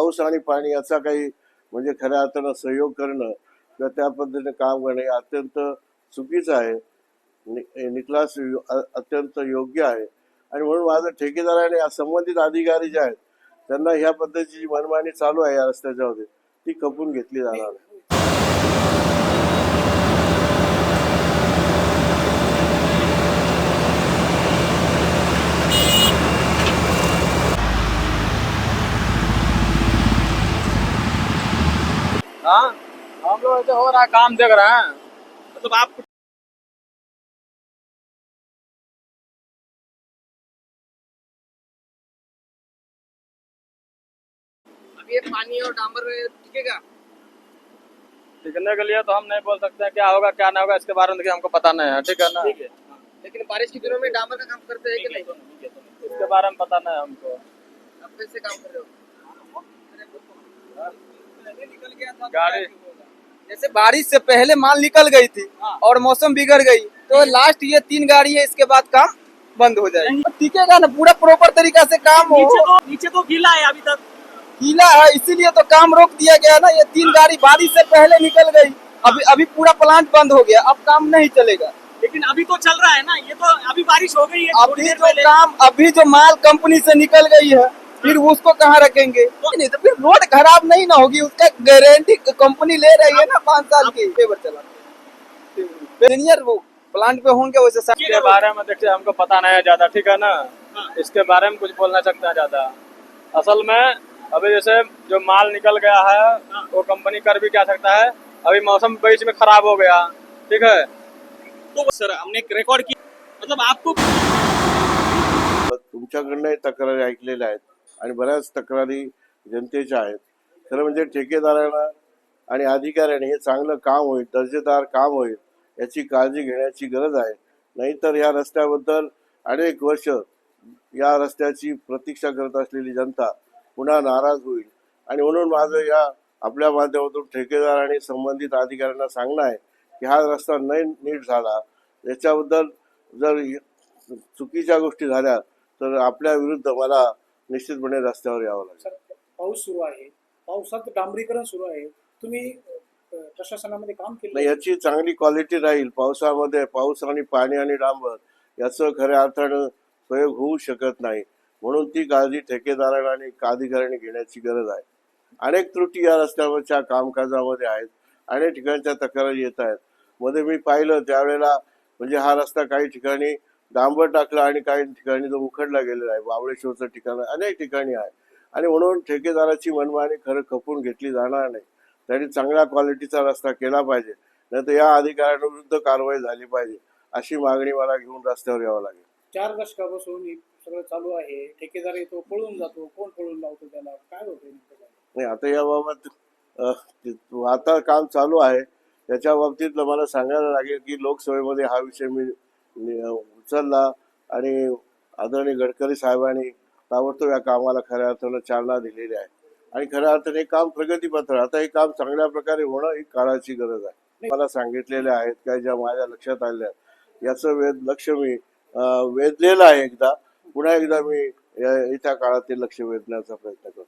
पाऊस आणि पाणी याचा काही म्हणजे खऱ्या अर्थानं सहयोग करणं किंवा त्या पद्धतीने काम करणे हे अत्यंत चुकीचं आहे. निकलास अत्यंत योग्य आहे आणि म्हणून माझं ठेकेदाराने संबंधित अधिकारी जे आहेत त्यांना ह्या पद्धतीची जी मनमानी चालू आहे या रस्त्याच्यामध्ये ती खपून घेतली जाणार आहे. हाँ, हम लोग ऐसे हो रहा है, काम देख रहे हैं। मतलब आप अब ये पानी और डामर टिकेगा? टिकने के लिए तो हम नहीं बोल सकते हैं क्या होगा क्या नहीं होगा, इसके बारे में देखिए हमको पता नहीं है, ठीक है ना। ठीक है, लेकिन बारिश के दिनों में डामर का काम करते हैं कि नहीं? इसके बारे में पता नहीं है हमको। अब कैसे काम कर रहे हो? निकल गया था गाड़ी जैसे बारिश से पहले माल निकल गई थी और मौसम बिगड़ गई तो लास्ट ये 3 गाड़ी है, इसके बाद काम बंद हो जाएगा। टिकेगा ना पूरा प्रॉपर तरीका से काम हो। नीचे तो गीला है अभी तक। गीला है इसीलिए तो काम रोक दिया गया ना। ये 3 गाड़ी बारिश से पहले निकल गई, अभी पूरा प्लांट बंद हो गया, अब काम नहीं चलेगा। लेकिन अभी तो चल रहा है ना, ये तो अभी बारिश हो गई है थोड़ी देर पहले। अभी जो माल कंपनी से निकल गई है फिर उसको कहाँ रखेंगे? नहीं तो फिर रोड खराब नहीं ना होगी, उसका गारंटी कंपनी ले रही है ना 5 साल की। पेपर चला इंजीनियर वो प्लांट पे होंगे वैसे इसके बारे में देखिए हमको पता नहीं है ज्यादा, ठीक है ना। इसके बारे में कुछ बोल नहीं सकते हैं ज्यादा। असल में अभी जैसे जो माल निकल गया है वो कंपनी कर भी क्या सकता है, अभी मौसम बीच में खराब हो गया, ठीक है। तो सर हमने एक रिकॉर्ड की, मतलब आपको तुमच्याकडनं तक्रारी ऐकलेल्या आहेत आणि बऱ्याच तक्रारी जनतेच्या आहेत. खरं म्हणजे ठेकेदारांना आणि अधिकाऱ्यांनी हे चांगलं काम होईल, दर्जेदार काम होईल याची काळजी घेण्याची गरज आहे. नाहीतर या रस्त्याबद्दल अनेक वर्ष या रस्त्याची प्रतीक्षा करत असलेली जनता पुन्हा नाराज होईल आणि म्हणून माझं या आपल्या माध्यमातून ठेकेदार आणि संबंधित अधिकाऱ्यांना सांगणं आहे की हा रस्ता नाही नीट झाला, याच्याबद्दल जर चुकीच्या गोष्टी झाल्या तर आपल्या विरुद्ध मला निश्चितपणे रस्त्यावर यावं लागेल. सर पाऊस सुरू आहे, पावसात डांबरीकरण सुरू आहे, तुम्ही प्रशासनामध्ये काम केलं नाही याची चांगली क्वालिटी राहील. पावसामध्ये पाऊस आणि पाणी आणि डांबर याचं खऱ्या अर्थानं प्रयोग होऊ शकत नाही, म्हणून ती काळजी ठेकेदारांना आणि अधिकाऱ्यांनी घेण्याची गरज आहे. अनेक त्रुटी या रस्त्यावरच्या कामकाजामध्ये आहेत, अनेक ठिकाणच्या तक्रारी येत आहेत. मध्ये मी पाहिलं त्यावेळेला म्हणजे हा रस्ता काही ठिकाणी डांबर टाकला आणि काही ठिकाणी तो उखडला गेलेला आहे. बाबळेश्वरचं ठिकाण अनेक ठिकाणी आहे आणि म्हणून ठेकेदाराची मनमानी खरं खपून घेतली जाणार नाही. त्यांनी चांगल्या क्वालिटीचा रस्ता केला पाहिजे, नाहीतर या अधिकाऱ्यांविरुद्ध कारवाई झाली पाहिजे अशी मागणी मला घेऊन रस्त्यावर यावं लागेल. 4 दशकापासून हे सगळं चालू आहे, ठेकेदार येतो पळून जातो, कोण पळून लावतो त्याला, काय होतं? नाही आता याबाबत आता काम चालू आहे, त्याच्या बाबतीत मला सांगायला लागेल की लोकसभेमध्ये हा विषय मी उचलला आणि आदरणीय गडकरी साहेबांनी ताबडतोब या कामाला खऱ्या अर्थानं चालना दिलेली आहे आणि खऱ्या अर्थाने काम प्रगतीपत्र. आता हे काम चांगल्या प्रकारे होणं ही काळाची गरज आहे. मला सांगितलेले आहेत काय ज्या माझ्या लक्षात आल्या याचं लक्ष मी वेधलेलं आहे. पुन्हा एकदा मी येत्या काळात ते लक्ष वेधण्याचा प्रयत्न करतो.